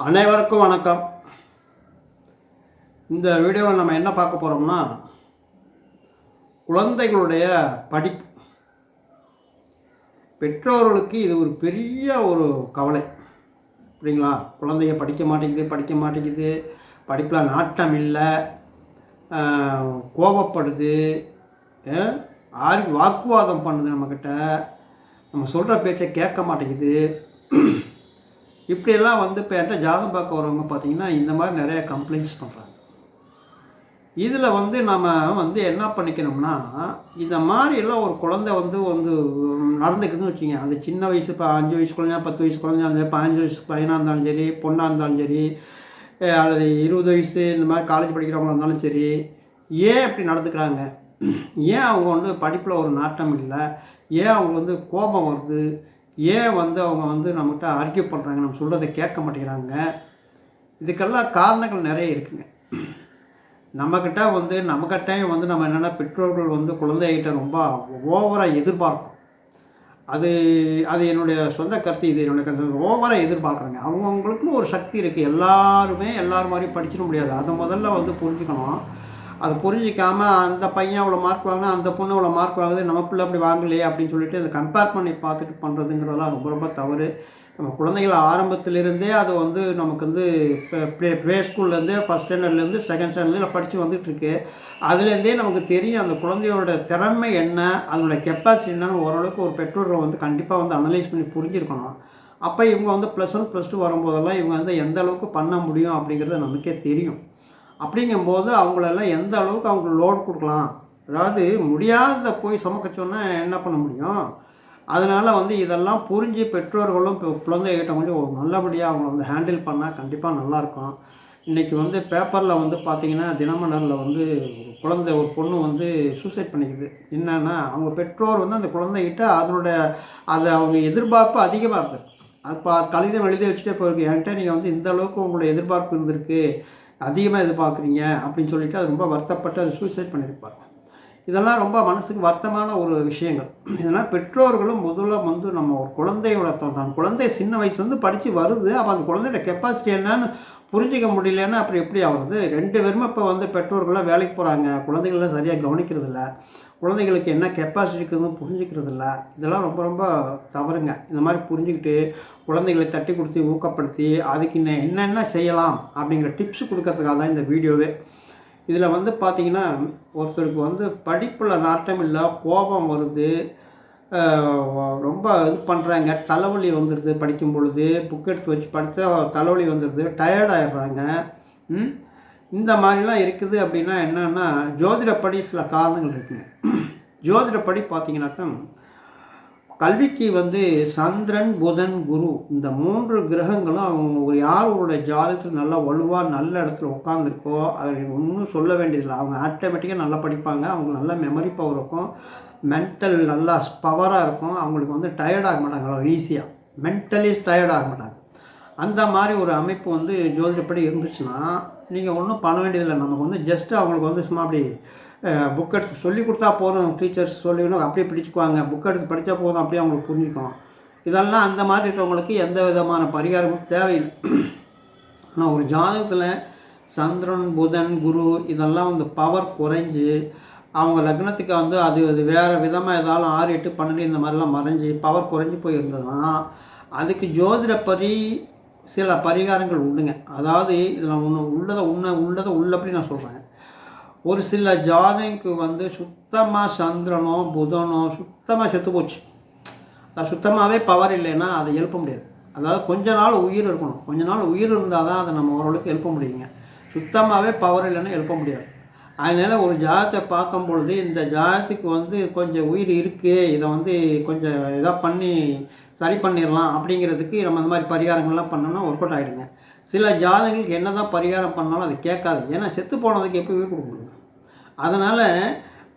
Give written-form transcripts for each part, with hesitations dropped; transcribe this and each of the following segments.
அனைவருக்கும் வணக்கம். இந்த வீடியோவில் நம்ம என்ன பார்க்க போகிறோம்னா, குழந்தைகளுடைய படிப்பு. பெற்றோர்களுக்கு இது ஒரு பெரிய ஒரு கவலை, அப்படிங்களா? குழந்தைய படிக்க மாட்டேங்குது, படிப்பில் நாட்டம் இல்லை, கோபப்படுது, வாக்குவாதம் பண்ணுது, நம்மக்கிட்ட நம்ம சொல்கிற பேச்சை கேட்க மாட்டேங்குது. இப்படியெல்லாம் இப்போ என்கிட்ட ஜாதகம் பார்க்க வரவங்க பார்த்திங்கன்னா இந்த மாதிரி நிறைய கம்ப்ளைண்ட்ஸ் பண்ணுறாங்க. இதில் நம்ம என்ன பண்ணிக்கணும்னா, இந்த மாதிரிலாம் ஒரு குழந்தை வந்து நடந்துக்குதுன்னு வச்சுங்க. அது சின்ன வயசு, இப்போ 5 வயசு குழந்தையா, 10 வயசு குழந்தையா இருந்தாலும், 15 வயசு பையனாக இருந்தாலும் சரி, பொண்ணாக இருந்தாலும் சரி, அல்லது 20 வயசு இந்த மாதிரி காலேஜ் படிக்கிறவங்களா இருந்தாலும் சரி, ஏன் இப்படி நடந்துக்கிறாங்க? ஏன் அவங்க படிப்பில் ஒரு நாட்டம் இல்லை? ஏன் அவங்க கோபம் வருது? ஏன் அவங்க நம்மகிட்ட ஆர்கியூ பண்ணுறாங்க, நம்ம சொல்கிறத கேட்க மாட்டேங்கிறாங்க? இதுக்கெல்லாம் காரணங்கள் நிறைய இருக்குங்க. நம்மக்கிட்டையும் நம்ம என்னென்னா, பெற்றோர்கள் குழந்தைகிட்ட ரொம்ப ஓவராக எதிர்பார்க்கும். அது என்னுடைய சொந்த கருத்து. இது என்னுடைய கருத்து. ஓவராக எதிர்பார்க்குறாங்க. அவங்கவுங்களுக்குன்னு ஒரு சக்தி இருக்குது. எல்லாரும் மாதிரி படிச்சிட முடியாது. அதை முதல்ல புரிஞ்சுக்கணும். அதை புரிஞ்சிக்காமல் அந்த பையன் அவ்வளோ மார்க் வாங்கினா, அந்த பொண்ணு அவ்வளோ மார்க் வாங்குது, நம்ம பிள்ளை அப்படி வாங்கலையே அப்படின்னு சொல்லிட்டு அதை கம்பேர் பண்ணி பார்த்துட்டு பண்ணுறதுங்கிறதெல்லாம் ரொம்ப ரொம்ப தவறு. நம்ம குழந்தைகள் ஆரம்பத்திலிருந்தே அது நமக்கு ப்ளே ஸ்கூல்லேருந்தே ஃபஸ்ட் ஸ்டாண்டர்ட்லேருந்து செகண்ட் ஸ்டாண்டர்டில் படித்து வந்துட்டுருக்கு. அதுலேருந்தே நமக்கு தெரியும் அந்த குழந்தையோட திறமை என்ன, அதனோட கெப்பாசிட்டி என்னன்னு ஓரளவுக்கு ஒரு பெற்றோர்கள் கண்டிப்பாக அனலைஸ் பண்ணி புரிஞ்சிருக்கணும். அப்போ இவங்க +1 +2 வரும்போதெல்லாம் இவங்க எந்த அளவுக்கு பண்ண முடியும் அப்படிங்கிறது நமக்கே தெரியும். அப்படிங்கும்போது அவங்களெல்லாம் எந்த அளவுக்கு அவங்களுக்கு லோட் கொடுக்கலாம், அதாவது முடியாத போய் சுமக்க சொன்னால் என்ன பண்ண முடியும்? அதனால் இதெல்லாம் புரிஞ்சு பெற்றோர்களும் இப்போ குழந்தைகிட்ட கொஞ்சம் நல்லபடியாக அவங்க ஹேண்டில் பண்ணால் கண்டிப்பாக நல்லாயிருக்கும். இன்றைக்கி பேப்பரில் பார்த்திங்கன்னா, தினமலரில் ஒரு பொண்ணு சூசைட் பண்ணிக்குது. என்னென்னா, அவங்க பெற்றோர் அந்த குழந்தைகிட்ட அதை அவங்க எதிர்பார்ப்பு அதிகமாக இருக்குது. அப்போ கடிதம் எழுதி வச்சுட்டே போயிருக்கு, என்கிட்ட நீங்கள் இந்த அளவுக்கு உங்களுடைய எதிர்பார்ப்பு இருந்திருக்கு, அதிகமாக எதிர்பார்க்குறீங்க அப்படின்னு சொல்லிவிட்டு அது ரொம்ப வருத்தப்பட்டு அது சூசைட் பண்ணியிருப்பாங்க. இதெல்லாம் ரொம்ப மனசுக்கு வருத்தமான ஒரு விஷயங்கள். இதெல்லாம் பெற்றோர்களும் முதல்ல நம்ம ஒரு குழந்தையோட தான் குழந்தை சின்ன வயசுலேருந்து படித்து வருது. அப்போ அந்த குழந்தையோட கெப்பாசிட்டி என்னன்னு புரிஞ்சிக்க முடியலன்னா அப்புறம் எப்படி ஆகுறது? 2 பேருமே இப்போ பெற்றோர்கள்லாம் வேலைக்கு போகிறாங்க, குழந்தைகள்லாம் சரியாக கவனிக்கிறதில்ல, குழந்தைகளுக்கு என்ன கெப்பாசிட்டி இருக்குதுன்னு புரிஞ்சிக்கிறதில்ல. இதெல்லாம் ரொம்ப ரொம்ப தவறுங்க. இந்த மாதிரி புரிஞ்சுக்கிட்டு குழந்தைகளை தட்டி கொடுத்து ஊக்கப்படுத்தி அதுக்கு என்னென்ன செய்யலாம் அப்படிங்கிற டிப்ஸ் கொடுக்கறதுக்காக தான் இந்த வீடியோவே. இதில் பார்த்திங்கன்னா, ஒருத்தருக்கு படிப்பில் நாட்டம் இல்லை, கோபம் வருது, ரொம்ப இது பண்ணுறாங்க, தலைவலி வந்துடுது, படிக்கும் பொழுது புக் எடுத்து வச்சு படித்தா தலைவலி வந்துடுது, டயர்டாகிடுறாங்க. இந்த மாதிரிலாம் இருக்குது. அப்படின்னா என்னென்னா, ஜோதிடப்படி சில காரணங்கள் இருக்குங்க. ஜோதிடப்படி பார்த்திங்கனாக்கா, கல்விக்கு சந்திரன், புதன், குரு இந்த 3 கிரகங்களும் அவங்க யாரோடைய ஜாதகத்தில் நல்லா வலுவாக நல்ல இடத்துல உட்காந்துருக்கோ அதை ஒன்றும் சொல்ல வேண்டியதில்லை. அவங்க ஆட்டோமேட்டிக்காக நல்லா படிப்பாங்க, அவங்க நல்ல மெமரி பவர் இருக்கும், மென்டல் நல்லா பவராக இருக்கும், அவங்களுக்கு டயர்ட் ஆக மாட்டாங்க, அவ்வளோ ஈஸியாக மென்டலி டயர்ட் ஆக மாட்டாங்க. அந்த மாதிரி ஒரு அமைப்பு ஜோதிடப்படி இருந்துச்சுன்னா நீங்கள் ஒன்றும் பண்ண வேண்டியதில்லை. நமக்கு ஜஸ்ட்டு அவங்களுக்கு சும்மா அப்படி புக் எடுத்து சொல்லி கொடுத்தா போதும், டீச்சர்ஸ் சொல்லிக்கணும், அப்படியே பிடிச்சிக்குவாங்க, புக் எடுத்து படித்தா போதும், அப்படியே அவங்களுக்கு புரிஞ்சுக்கும். இதெல்லாம் அந்த மாதிரி இருக்கிறவங்களுக்கு எந்த விதமான பரிகாரமும் தேவையில்லை. ஆனால் ஒரு ஜாதகத்தில் சந்திரன், புதன், குரு இதெல்லாம் பவர் குறைஞ்சி அவங்க லக்னத்துக்கு அது வேறு விதமாக ஏதாலும் 6, 8, 12 இந்த மாதிரிலாம் மறைஞ்சி பவர் குறைஞ்சி போயிருந்ததுன்னா அதுக்கு ஜோதிடப்படி சில பரிகாரங்கள் உண்டுங்க. அதாவது இதில் உள்ளதை உள்ளபடி நான் சொல்கிறேன். ஒரு சில ஜாதகத்துக்கு சுத்தமாக சந்திரனோ புதனோ சுத்தமாக செத்து போச்சு, அது சுத்தமாகவே பவர் இல்லைன்னா அதை எழுப்ப முடியாது. அதாவது கொஞ்ச நாள் உயிர் இருக்கணும், கொஞ்ச நாள் உயிர் இருந்தால் தான் அதை நம்ம ஓரளவுக்கு எழுப்ப முடியுங்க. சுத்தமாகவே பவர் இல்லைன்னா எழுப்ப முடியாது. அதனால் ஒரு ஜாதகத்தை பார்க்கும் பொழுது இந்த ஜாதகத்துக்கு கொஞ்சம் உயிர் இருக்குது, இதை கொஞ்சம் இதாக பண்ணி சரி பண்ணிடலாம் அப்படிங்கிறதுக்கு நம்ம இந்த மாதிரி பரிகாரங்கள்லாம் பண்ணோம்னா ஒர்க் அவுட் ஆகிடுங்க. சில ஜாதகங்களுக்கு என்ன தான் பரிகாரம் பண்ணாலும் அது கேட்காது. ஏன்னா செத்து போனதுக்கு எப்போ உயிர் கொடுக்க முடியும்? அதனால்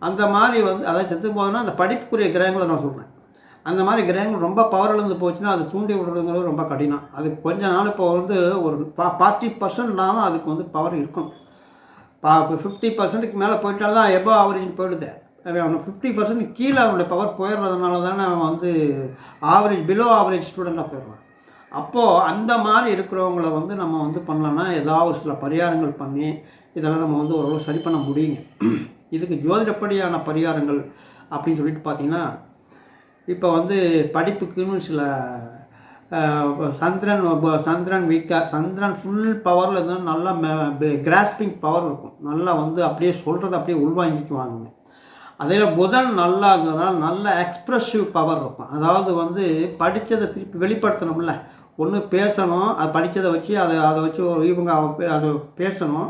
அந்த மாதிரி அதாவது செத்து போகுதுன்னா அந்த படிப்புக்குரிய கிரகங்களை நான் சொல்கிறேன். அந்த மாதிரி கிரகங்கள் ரொம்ப பவர் இழந்து போச்சுன்னா அது தூண்டி விடுறதுங்கிறது ரொம்ப கடினம். அதுக்கு கொஞ்ச நாள் இப்போ ஒரு 40%னாலும் அதுக்கு பவர் இருக்கணும். 50%க்கு மேலே போயிட்டால் தான் எபோ ஆவரேஜ் போயிடுது. அவன் 50% கீழே அவனுடைய பவர் போயிடுறதுனால தானே அவன் ஆவரேஜ் பிலோ ஆவரேஜ் ஸ்டூடெண்ட்டாக போயிடுறான். அப்போது அந்த மாதிரி இருக்கிறவங்கள வந்து நம்ம வந்து பண்ணலான்னா ஏதாவது ஒரு சில பரிகாரங்கள் பண்ணி இதெல்லாம் நம்ம வந்து ஓரளவு சரி பண்ண முடியுங்க. இதுக்கு ஜோதிடப்படியான பரிகாரங்கள் அப்படின்னு சொல்லிட்டு பார்த்திங்கன்னா, இப்போ வந்து படிப்புக்குன்னு சில சந்திரன் வீக்காக சந்திரன் ஃபுல் பவரில் இருந்தால் நல்லா கிராஸ்பிங் பவர் இருக்கும். நல்லா வந்து அப்படியே சொல்கிறத அப்படியே உள்வாங்கிக்குவாங்க. அதில் புதன் நல்லா இருந்ததுனால் நல்ல எக்ஸ்ப்ரெசிவ் பவர் இருக்கும். அதாவது வந்து படித்ததை திருப்பி வெளிப்படுத்தணும்ல, ஒன்று பேசணும், அது படித்ததை வச்சு அதை வச்சு இவங்க அதை பேசணும்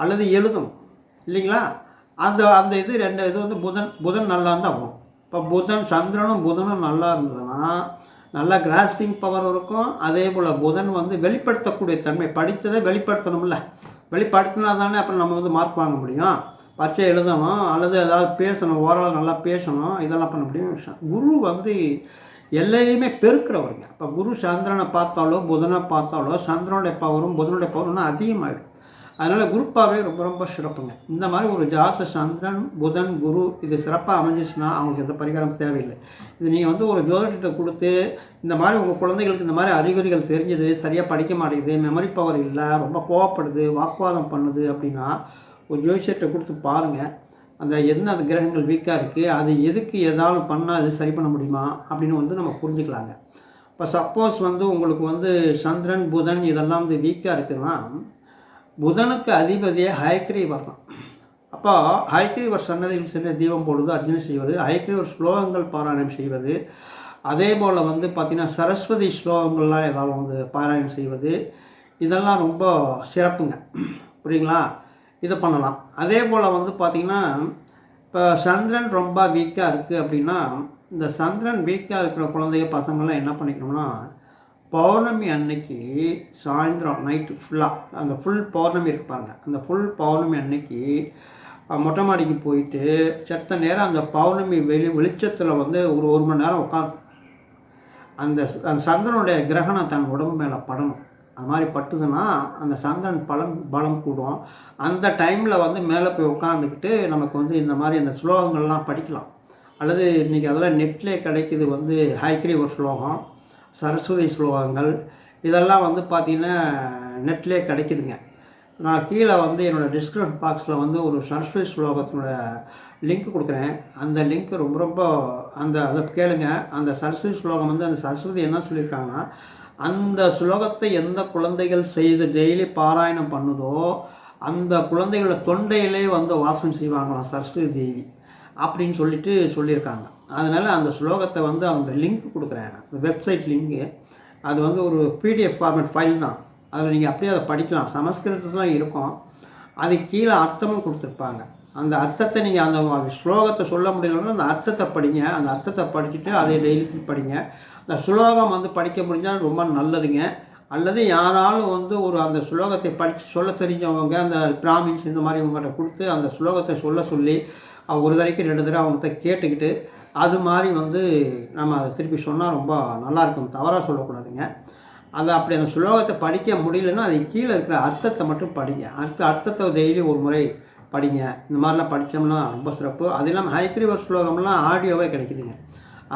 அல்லது எழுதணும் இல்லைங்களா? அந்த அந்த இது ரெண்டு இது வந்து புதன் நல்லா இருந்தால் வரும். இப்போ சந்திரனும் புதனும் நல்லா இருந்ததுன்னா நல்லா கிராஸ்பிங் பவர் இருக்கும். அதே போல் புதன் வந்து வெளிப்படுத்தக்கூடிய தன்மை, படித்ததை வெளிப்படுத்தணும்ல, வெளிப்படுத்தினா தானே அப்புறம் நம்ம வந்து மார்க் வாங்க முடியும், பரீட்சை எழுதணும் அல்லது ஏதாவது பேசணும், ஓரளவு நல்லா பேசணும், இதெல்லாம் பண்ண முடியும். குரு வந்து எல்லாரையுமே பெருக்கிறவருங்க. இப்போ குரு சந்திரனை பார்த்தாலோ புதனை பார்த்தாலோ சந்திரனுடைய பவரும் புதனுடைய பவரும் இன்னும் அதிகமாகிடும். அதனால் குருப்பாவே ரொம்ப ரொம்ப சிறப்புங்க. இந்த மாதிரி ஒரு ஜாத சந்திரன் புதன் குரு இது சிறப்பாக அமைஞ்சிச்சுன்னா அவங்களுக்கு எந்த பரிகாரம் தேவையில்லை. இது நீங்கள் வந்து ஒரு ஜோதிடத்தை கொடுத்து இந்த மாதிரி உங்கள் குழந்தைகளுக்கு இந்த மாதிரி அறிகுறிகள் தெரிஞ்சது, சரியாக படிக்க மாட்டேங்குது, மெமரி பவர் இல்லை, ரொம்ப கோவப்படுது, வாக்குவாதம் பண்ணுது அப்படின்னா ஒரு ஜோதிஷத்தை கொடுத்து பாருங்கள். அந்த அந்த கிரகங்கள் வீக்காக இருக்குது, அது எதுக்கு ஏதாவது பண்ணால் அது சரி பண்ண முடியுமா அப்படின்னு வந்து நம்ம புரிஞ்சுக்கலாங்க. இப்போ சப்போஸ் வந்து உங்களுக்கு வந்து சந்திரன் புதன் இதெல்லாம் வந்து வீக்காக இருக்குதுன்னா புதனுக்கு அதிபதியாக ஹயக்ரீவர் தான். அப்போ ஹயக்ரீவர் சன்னதியில் சென்று தீபம் போடுவது, அர்ச்சனை செய்வது, ஹயக்ரீவர் ஸ்லோகங்கள் பாராயணம் செய்வது, அதே போல் வந்து பார்த்திங்கன்னா சரஸ்வதி ஸ்லோகங்கள்லாம் ஏதாவது வந்து பாராயணம் செய்வது, இதெல்லாம் ரொம்ப சிறப்புங்க. புரியுங்களா? இதை பண்ணலாம். அதே போல் வந்து பார்த்திங்கன்னா இப்போ சந்திரன் ரொம்ப வீக்காக இருக்குது அப்படின்னா இந்த சந்திரன் வீக்காக இருக்கிற குழந்தைய பசங்கள்லாம் என்ன பண்ணிக்கணும்னா பௌர்ணமி அன்னைக்கு சாயந்தரம் நைட்டு ஃபுல்லாக அந்த ஃபுல் பௌர்ணமி இருப்பாங்க, அந்த ஃபுல் பௌர்ணமி அன்னைக்கு மொட்டை மாடிக்கு போயிட்டு செத்த நேரம் அந்த பௌர்ணமி வெளிச்சத்தில் வந்து ஒரு மணி நேரம் உட்காந்து அந்த சந்திரனுடைய கிரகணம் தன் உடம்பு மேலே படணும். அது மாதிரி பட்டுதுன்னா அந்த சந்திரன் பலம் கூடும். அந்த டைமில் வந்து மேலே போய் உட்காந்துக்கிட்டு நமக்கு வந்து இந்த மாதிரி அந்த ஸ்லோகங்கள்லாம் படிக்கலாம். அல்லது இன்றைக்கி அதெல்லாம் நெட்லேயே கிடைக்கிது, வந்து ஹயக்ரீவர் ஸ்லோகம், சரஸ்வதி ஸ்லோகங்கள், இதெல்லாம் வந்து பார்த்திங்கன்னா நெட்லேயே கிடைக்குதுங்க. நான் கீழே வந்து என்னோடய டிஸ்கிரிப்ஷன் பாக்ஸில் வந்து ஒரு சரஸ்வதி ஸ்லோகத்தினோட லிங்க் கொடுக்குறேன். அந்த லிங்க் ரொம்ப ரொம்ப அதை கேளுங்க. அந்த சரஸ்வதி ஸ்லோகம் வந்து அந்த சரஸ்வதி என்ன சொல்லியிருக்காங்கன்னா, அந்த ஸ்லோகத்தை எந்த குழந்தைகள் செய்து டெய்லி பாராயணம் பண்ணுதோ அந்த குழந்தைகளோட தொண்டையிலே வந்து வாசம் செய்வாங்களாம் சரஸ்வதி தேவி அப்படின்னு சொல்லியிருக்காங்க. அதனால் அந்த ஸ்லோகத்தை வந்து அவங்க லிங்க் கொடுக்குறேன், அந்த வெப்சைட் லிங்க்கு. அது வந்து ஒரு பிடிஎஃப் ஃபார்மேட் ஃபைல் தான். அதில் நீங்கள் அப்படியே அதை படிக்கலாம். சமஸ்கிருதத்தில் இருக்கும். அதுக்கு கீழே அர்த்தமும் கொடுத்துருப்பாங்க. அந்த அர்த்தத்தை நீங்கள் அந்த ஸ்லோகத்தை சொல்ல முடியலன்னா அந்த அர்த்தத்தை படிங்க. அந்த அர்த்தத்தை படிச்சுட்டு அதை டெய்லி படிங்க. அந்த ஸ்லோகம் வந்து படிக்க முடிஞ்சால் ரொம்ப நல்லதுங்க. அல்லது யாராலும் வந்து அந்த ஸ்லோகத்தை படித்து சொல்ல தெரிஞ்சவங்க, அந்த பிராமின்ஸ் இந்த மாதிரி இவங்ககிட்ட கொடுத்து அந்த ஸ்லோகத்தை சொல்லி ஒரு தடவைக்கு 2 தடவை அவங்ககிட்ட கேட்டுக்கிட்டு அது மாதிரி வந்து நம்ம அதை திருப்பி சொன்னால் ரொம்ப நல்லாயிருக்கும். தவறாக சொல்லக்கூடாதுங்க. அப்படி அந்த ஸ்லோகத்தை படிக்க முடியலன்னா அது கீழே இருக்கிற அர்த்தத்தை மட்டும் படிங்க. அர்த்தத்தை டெய்லி ஒரு முறை படிங்க. இந்த மாதிரிலாம் படித்தோம்னா ரொம்ப சிறப்பு. அது இல்லாமல் ஹயக்ரீவர் ஸ்லோகம்லாம் ஆடியோவே கிடைக்குதுங்க.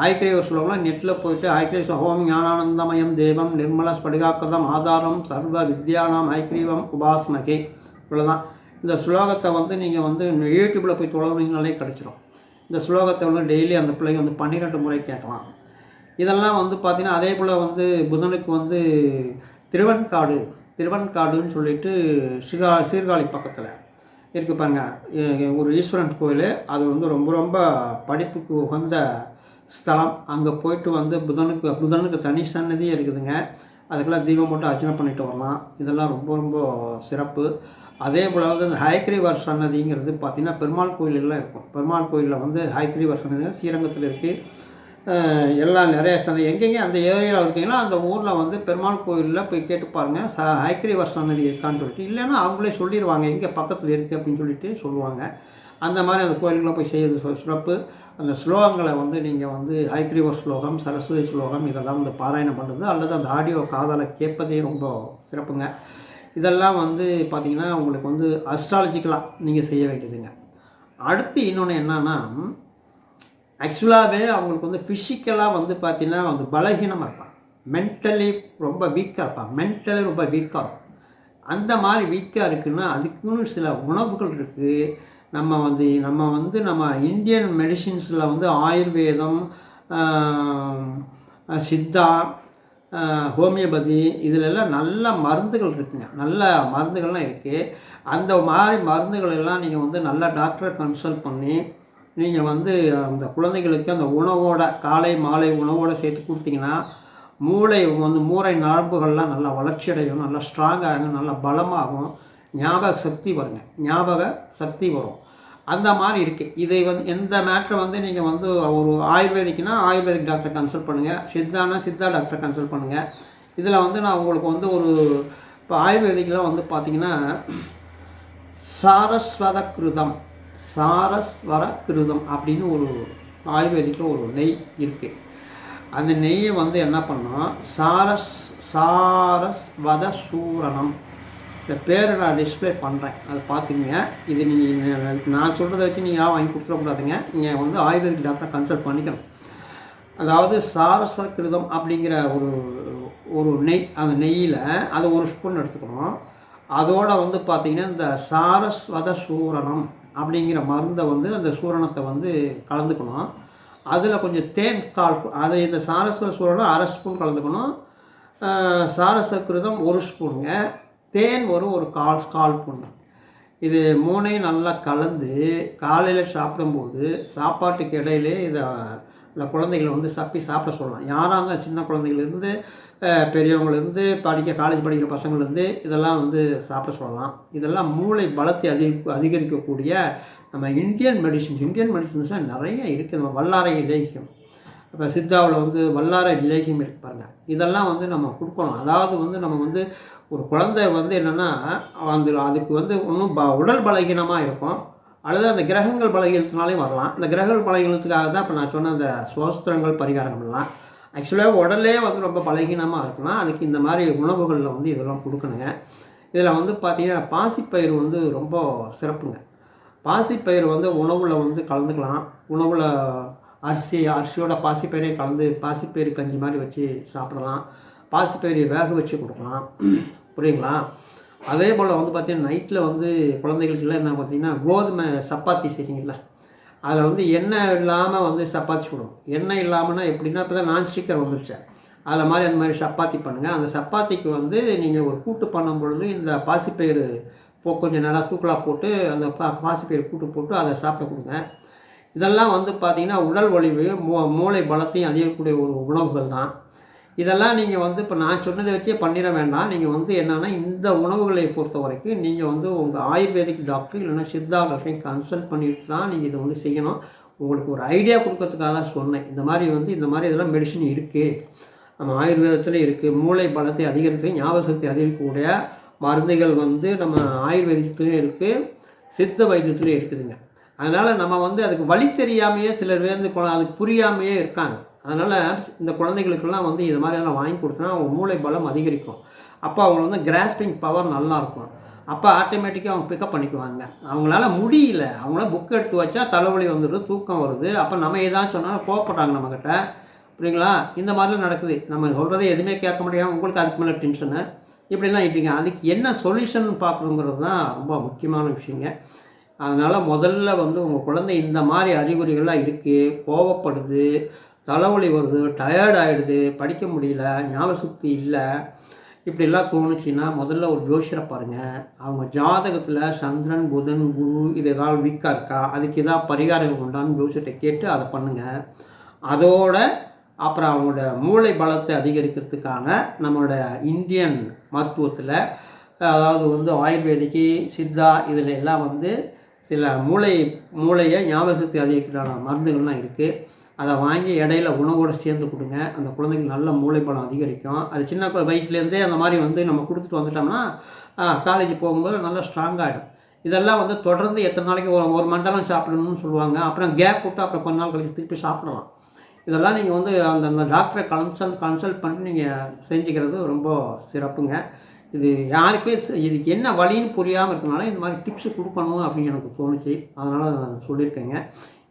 ஹயக்ரீவர் ஸ்லோகம்லாம் நெட்டில் போய்ட்டு ஹயக்ரீவ ஓம் ஞானானந்தமயம் தேவம் நிர்மல ஸ்படிகாக்கிருதம் ஆதாரம் சர்வ வித்யானாம் ஹயக்ரீவம் உபாஸ்மகே, இவ்வளோதான். இந்த ஸ்லோகத்தை வந்து நீங்கள் வந்து யூடியூப்பில் போய் தொலைவினாலே கிடச்சிரும். இந்த ஸ்லோகத்தை வந்து டெய்லி அந்த பிள்ளைங்க வந்து 12 முறை கேட்கலாம். இதெல்லாம் வந்து பார்த்திங்கன்னா அதே போல் வந்து புதனுக்கு வந்து திருவன்காடுன்னு சொல்லிட்டு சீர்காழி பக்கத்தில் இருக்குது பாருங்கள், ஒரு ஈஸ்வரன் கோயில். அது வந்து ரொம்ப ரொம்ப படிப்புக்கு உகந்த ஸ்தலம். அங்கே போயிட்டு வந்து புதனுக்கு தனி சன்னதியே இருக்குதுங்க. அதுக்கெல்லாம் தீபம் போட்டு அர்ச்சனை பண்ணிட்டு வரலாம். இதெல்லாம் ரொம்ப ரொம்ப சிறப்பு. அதே போல் வந்து இந்த ஹயக்ரீவர் சன்னதிங்கிறது பார்த்திங்கன்னா பெருமாள் கோயிலெல்லாம் இருக்கும். பெருமாள் கோயிலில் வந்து ஹயக்ரீவர் சன்னதி ஸ்ரீரங்கத்தில் இருக்குது. எல்லாம் நிறைய சன்னதி எங்கெங்கே அந்த ஏரியாவில் இருக்கீங்களோ அந்த ஊரில் வந்து பெருமாள் கோயிலில் போய் கேட்டு பாருங்கள், ஹயக்ரீவர் சன்னதி இருக்கான்னு சொல்லிட்டு. இல்லைன்னா அவங்களே சொல்லிடுவாங்க எங்கே பக்கத்தில் இருக்குது அப்படின்னு சொல்லிட்டு சொல்லுவாங்க. அந்த மாதிரி அந்த கோயிலுக்குலாம் போய் செய்கிறது சிறப்பு. அந்த ஸ்லோகங்களை வந்து நீங்கள் வந்து ஹயக்ரீவர் ஸ்லோகம், சரஸ்வதி ஸ்லோகம் இதெல்லாம் வந்து பாராயணம் பண்ணுறது அல்லது அந்த ஆடியோ காதால் கேட்பதே ரொம்ப சிறப்புங்க. இதெல்லாம் வந்து பார்த்திங்கன்னா உங்களுக்கு வந்து அஸ்ட்ராலஜிக்கலாக நீங்கள் செய்ய வேண்டியதுங்க. அடுத்து இன்னொன்று என்னன்னா, ஆக்சுவலாகவே அவங்களுக்கு வந்து ஃபிசிக்கலாக வந்து பார்த்திங்கன்னா வந்து பலகீனமாக இருப்பாங்க. மென்டலி ரொம்ப வீக்காக இருப்பாங்க, மென்டலி ரொம்ப வீக்காக இருக்கும். அந்த மாதிரி வீக்காக இருக்குன்னா அதுக்குன்னு சில உணவுகள் இருக்குது. நம்ம இந்தியன் மெடிசின்ஸில் வந்து ஆயுர்வேதம், சித்தா, ஹோமியோபதி இதிலெல்லாம் நல்ல மருந்துகள் இருக்குங்க. நல்ல மருந்துகள்லாம் இருக்குது. அந்த மாதிரி மருந்துகள் எல்லாம் நீங்கள் வந்து நல்ல டாக்டரை கன்சல்ட் பண்ணி நீங்கள் வந்து அந்த குழந்தைகளுக்கு அந்த உணவோட காலை மாலை உணவோடு சேர்த்து கொடுத்தீங்கன்னா மூளை நரம்புகள்லாம் நல்லா வளர்ச்சி அடையும், நல்லா ஸ்ட்ராங்காகும், நல்லா பலமாகும், ஞாபக சக்தி வருங்க, ஞாபக சக்தி வரும். அந்த மாதிரி இருக்குது. இதை வந்து எந்த மேட்ரை வந்து நீங்கள் வந்து ஒரு ஆயுர்வேதிக்னா ஆயுர்வேதிக் டாக்டரை கன்சல்ட் பண்ணுங்கள், சித்தானா சித்தா டாக்டரை கன்சல்ட் பண்ணுங்கள். இதில் வந்து நான் உங்களுக்கு வந்து இப்போ ஆயுர்வேதிக்கில் வந்து பார்த்திங்கன்னா சாரஸ்வர கிருதம் அப்படின்னு ஒரு ஆயுர்வேதிக்கில் ஒரு நெய் இருக்குது. அந்த நெய்யை வந்து என்ன பண்ணோம், சாரஸ்வத சூரணம். இந்த பேரை நான் டிஸ்பிளே பண்ணுறேன், அதை பார்த்துங்க. இது நீங்கள் நான் சொல்கிறத வச்சு நீங்கள் யாரும் வாங்கி கொடுத்துடக்கூடாதுங்க. நீங்கள் வந்து ஆயுர்வேதிக் டாக்டரை கன்சல்ட் பண்ணிக்கணும். அதாவது சாரஸ்வர கிருதம் அப்படிங்கிற ஒரு நெய், அந்த நெய்யில் அதை ஒரு ஸ்பூன் எடுத்துக்கணும். அதோடு வந்து பார்த்திங்கன்னா இந்த சாரஸ்வத சூரணம் அப்படிங்கிற மருந்தை வந்து அந்த சூரணத்தை வந்து கலந்துக்கணும். அதில் கொஞ்சம் தேன் அது இந்த சாரஸ்வத சூரணம் 1/2 ஸ்பூன் கலந்துக்கணும். சாரஸ்வத கிருதம் 1 ஸ்பூனுங்க. தேன் ஒரு கால் ஸ்பூன். இது 3ஐயும் நல்லா கலந்து காலையில் சாப்பிடும்போது சாப்பாட்டுக்கு இடையிலே இந்த குழந்தைகளை வந்து சாப்பிட சொல்லலாம். யாராக இருந்தால் சின்ன குழந்தைங்கள்லேருந்து பெரியவங்கலேருந்து காலேஜ் படிக்கிற பசங்கள்லேருந்து இதெல்லாம் வந்து சாப்பிட சொல்லலாம். இதெல்லாம் மூளை பலத்தை அதிகரிக்கக்கூடிய நம்ம இந்தியன் மெடிசின்ஸ்லாம் நிறைய இருக்குது. நம்ம வல்லாரை இலேகியம், இப்போ சித்தாவில் வந்து வல்லாரை இலேகியம் இருக்குது பாருங்கள். இதெல்லாம் வந்து நம்ம கொடுக்கணும். அதாவது வந்து நம்ம வந்து ஒரு குழந்தை வந்து என்னென்னா அதுக்கு வந்து ஒன்றும் உடல் பலகீனமாக இருக்கும், அல்லது அந்த கிரகங்கள் பலகீனத்தினாலையும் வரலாம். இந்த கிரகங்கள் பலகீனத்துக்காக தான் இப்போ நான் சொன்ன அந்த சோஸ்திரங்கள் பரிகாரங்கள்லாம். ஆக்சுவலாக உடலே வந்து ரொம்ப பலகீனமாக இருக்குன்னா அதுக்கு இந்த மாதிரி உணவுகளில் வந்து இதெல்லாம் கொடுக்கணுங்க. இதில் வந்து பார்த்திங்கன்னா பாசிப்பயிறு வந்து ரொம்ப சிறப்புங்க. பாசிப்பயிறு வந்து உணவில் வந்து கலந்துக்கலாம். உணவில் அரிசியோட பாசிப்பயிரையும் கலந்து பாசிப்பயிறு கஞ்சி மாதிரி வச்சு சாப்பிடலாம். பாசிப்பயிறு வேக வச்சு கொடுக்கலாம். புரியுங்களா? அதே போல் வந்து பார்த்திங்கன்னா நைட்டில் வந்து குழந்தைகளுக்குலாம் என்ன பார்த்திங்கன்னா கோதுமை சப்பாத்தி செய்கிறீங்களா, அதில் வந்து எண்ணெய் இல்லாமல் வந்து சப்பாத்தி சுடணும். எண்ணெய் இல்லாமல்னா எப்படின்னா இப்போ தான் நான்ஸ்டிக்கர் வந்துருச்சு, அதில் மாதிரி அந்த மாதிரி சப்பாத்தி பண்ணுங்கள். அந்த சப்பாத்திக்கு வந்து நீங்கள் ஒரு கூட்டு பண்ணும் பொழுது இந்த பாசிப்பயிறு கொஞ்சம் நல்லா தூக்கலாக போட்டு அந்த பாசிப்பயிறு கூட்டு போட்டு அதை சாப்பிட கொடுங்க. இதெல்லாம் வந்து பார்த்திங்கன்னா உடல் வலிவையும் மூளை பலத்தையும் அதிகக்கூடிய ஒரு உணவுகள் தான். இதெல்லாம் நீங்கள் வந்து இப்போ நான் சொன்னதை வச்சே பண்ணிட வேண்டாம். நீங்கள் வந்து என்னென்னா இந்த உணவுகளை பொறுத்த வரைக்கும் நீங்கள் வந்து உங்கள் ஆயுர்வேதிக் டாக்டர் இல்லைன்னா சித்தா டாக்டரையும் கன்சல்ட் பண்ணிட்டு தான் நீங்கள் இதை வந்து செய்யணும். உங்களுக்கு ஒரு ஐடியா கொடுக்கறதுக்காக தான் சொன்னேன். இந்த மாதிரி இதெல்லாம் மெடிசின் இருக்குது, நம்ம ஆயுர்வேதத்தில் இருக்குது. மூளை பலத்தை அதிகரிக்க, ஞாபக சக்தி அதிகரிக்கக்கூடிய மருந்துகள் வந்து நம்ம ஆயுர்வேதத்துலேயும் இருக்குது, சித்த வைத்தியத்துலேயும் இருக்குதுங்க. அதனால் நம்ம வந்து அதுக்கு வழி தெரியாமையே சிலர் வந்து அதுக்கு புரியாமையே இருக்காங்க. அதனால் இந்த குழந்தைகளுக்கெல்லாம் வந்து இது மாதிரியெல்லாம் வாங்கி கொடுத்தனா அவங்க மூளை பலம் அதிகரிக்கும். அப்போ அவங்க வந்து கிராஸ்பிங் பவர் நல்லாயிருக்கும். அப்போ ஆட்டோமேட்டிக்காக அவங்க பிக்கப் பண்ணிக்குவாங்க. அவங்களால முடியல, அவங்களால புக் எடுத்து வச்சா தலைவலி வந்துடுது, தூக்கம் வருது. அப்போ நம்ம ஏதாவது சொன்னாலும் கோவப்படுறாங்க நம்மக்கிட்ட. புரியுங்களா? இந்த மாதிரிலாம் நடக்குது. நம்ம சொல்கிறத எதுவுமே கேட்க முடியாமல் உங்களுக்கு அதுக்கு மேலே டென்ஷனு இப்படிலாம் இருக்கீங்க. அதுக்கு என்ன சொல்யூஷன் பார்க்கணுங்கிறது தான் ரொம்ப முக்கியமான விஷயங்க. அதனால் முதல்ல வந்து உங்கள் குழந்தை இந்த மாதிரி அறிகுறிகள்லாம் இருக்குது, கோவப்படுது, தலைவலி வருது, டயர்ட் ஆகிடுது, படிக்க முடியல, ஞாபக சக்தி இல்லை, இப்படிலாம் தோணுச்சுன்னா முதல்ல ஒரு ஜோசியரை பாருங்கள். அவங்க ஜாதகத்தில் சந்திரன், புதன், குரு இது ஏதாவது வீக்காக இருக்கா, அதுக்கு ஏதாவது பரிகாரங்கள் உண்டான்னு ஜோசியர்கிட்ட கேட்டு அதை பண்ணுங்கள். அதோட அப்புறம் அவங்களோட மூளை பலத்தை அதிகரிக்கிறதுக்கான நம்மளோட இந்தியன் மருத்துவத்தில் அதாவது வந்து ஆயுர்வேதிக்கு, சித்தா இதில் எல்லாம் வந்து சில மூளையை ஞாபக சக்தி அதிகரிக்கிறான மருந்துகள்லாம் இருக்குது. அதை வாங்கி இடையில உணவோடு சேர்ந்து கொடுங்க. அந்த குழந்தைங்களுக்கு நல்ல மூளை பலம் அதிகரிக்கும். அது சின்ன வயசுலேருந்தே அந்த மாதிரி வந்து நம்ம கொடுத்துட்டு வந்துட்டோம்னா காலேஜ் போகும்போது நல்லா ஸ்ட்ராங்காகிடும். இதெல்லாம் வந்து தொடர்ந்து எத்தனை நாளைக்கு ஒரு மண்டலம் சாப்பிடணும்னு சொல்லுவாங்க. அப்புறம் கேப் விட்டு அப்புறம் கொஞ்ச நாள் கழிச்சு திருப்பி சாப்பிடலாம். இதெல்லாம் நீங்கள் வந்து அந்த டாக்டரை கன்சல்ட் பண்ணி நீங்கள் செஞ்சுக்கிறது ரொம்ப சிறப்புங்க. இது யாருக்குமே இதுக்கு என்ன வழின்னு புரியாமல் இருக்கனால இந்த மாதிரி டிப்ஸு கொடுக்கணும் அப்படின்னு எனக்கு தோணுச்சு. அதனால் நான் சொல்லியிருக்கேங்க.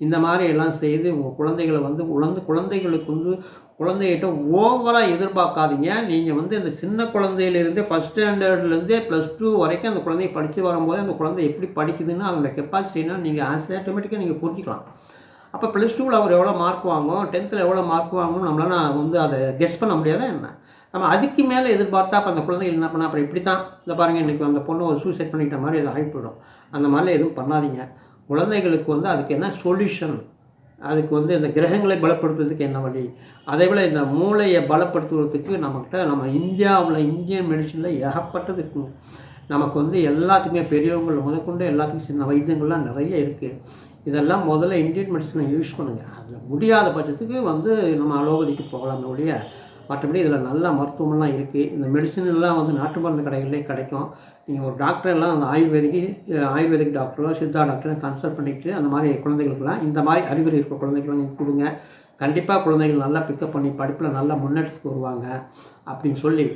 இந்த மாதிரி எல்லாம் செய்து உங்கள் குழந்தைகளை வந்து குழந்தைகளுக்கு வந்து குழந்தைகிட்ட ஓவராக எதிர்பார்க்காதீங்க. நீங்கள் வந்து இந்த சின்ன குழந்தையிலேருந்தே ஃபஸ்ட் ஸ்டாண்டர்ட்லேருந்தே +2 வரைக்கும் அந்த குழந்தைய படித்து வரும்போது அந்த குழந்தை எப்படி படிக்குதுன்னு அதோட கெப்பாசிட்டின்னா நீங்கள் ஆட்டோமேட்டிக்காக நீங்கள் புரிஞ்சுக்கலாம். அப்போ +2ல் அவர் எவ்வளோ மார்க் வாங்கும், 10த்தில் எவ்வளோ மார்க் வாங்கணும் நம்மளால் வந்து அதை கெஸ் பண்ண முடியாதா என்ன? நம்ம அதுக்கு மேலே எதிர்பார்த்தா அப்போ அந்த குழந்தைகள் என்ன பண்ணால் அப்புறம் இப்படி தான் இந்த பாருங்கள் இன்றைக்கி அந்த பொண்ணு ஒரு சூசைட் பண்ணிக்கிட்ட மாதிரி அது ஆகிப்போயிடும். அந்த மாதிரிலாம் எதுவும் பண்ணாதீங்க. குழந்தைகளுக்கு வந்து அதுக்கு என்ன சொல்யூஷன், அதுக்கு வந்து இந்த கிரகங்களை பலப்படுத்துறதுக்கு என்ன வழி, அதே போல் இந்த மூளையை பலப்படுத்துவதற்கு நம்ம இந்தியாவில் இந்தியன் மெடிசனில் ஏகப்பட்டது இருக்குங்க. நமக்கு வந்து எல்லாத்துக்குமே பெரியவங்களை முதற்கொண்டு எல்லாத்துக்கும் சின்ன வைத்தியங்கள்லாம் நிறைய இருக்குது. இதெல்லாம் முதல்ல இந்தியன் மெடிசனை யூஸ் பண்ணுங்கள். அதில் முடியாத பட்சத்துக்கு வந்து நம்ம அலோபதிக்கு போகலாமே ஒழிய மற்றபடி இதில் நல்ல மருத்துவமெல்லாம் இருக்குது. இந்த மெடிசன்லாம் வந்து நாட்டு மருந்து கடைகளிலே கிடைக்கும். நீங்கள் ஒரு டாக்டரெல்லாம் அந்த ஆயுர்வேதிக் டாக்டரோ சித்தா டாக்டரோ கன்சல்ட் பண்ணிவிட்டு அந்த மாதிரி குழந்தைகளுக்கெல்லாம் இந்த மாதிரி அறிகுறி இருக்கிற குழந்தைகளும் நீங்கள் கொடுங்க. கண்டிப்பாக குழந்தைகள் நல்லா பிக்கப் பண்ணி படிப்பில் நல்லா முன்னேற்றத்துக்கு வருவாங்க அப்படின்னு சொல்லி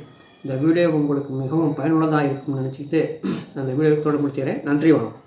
இந்த வீடியோ உங்களுக்கு மிகவும் பயனுள்ளதாக இருக்கும்னு நினச்சிக்கிட்டு அந்த வீடியோவோட முடிச்சுக்கிறேன். நன்றி, வணக்கம்.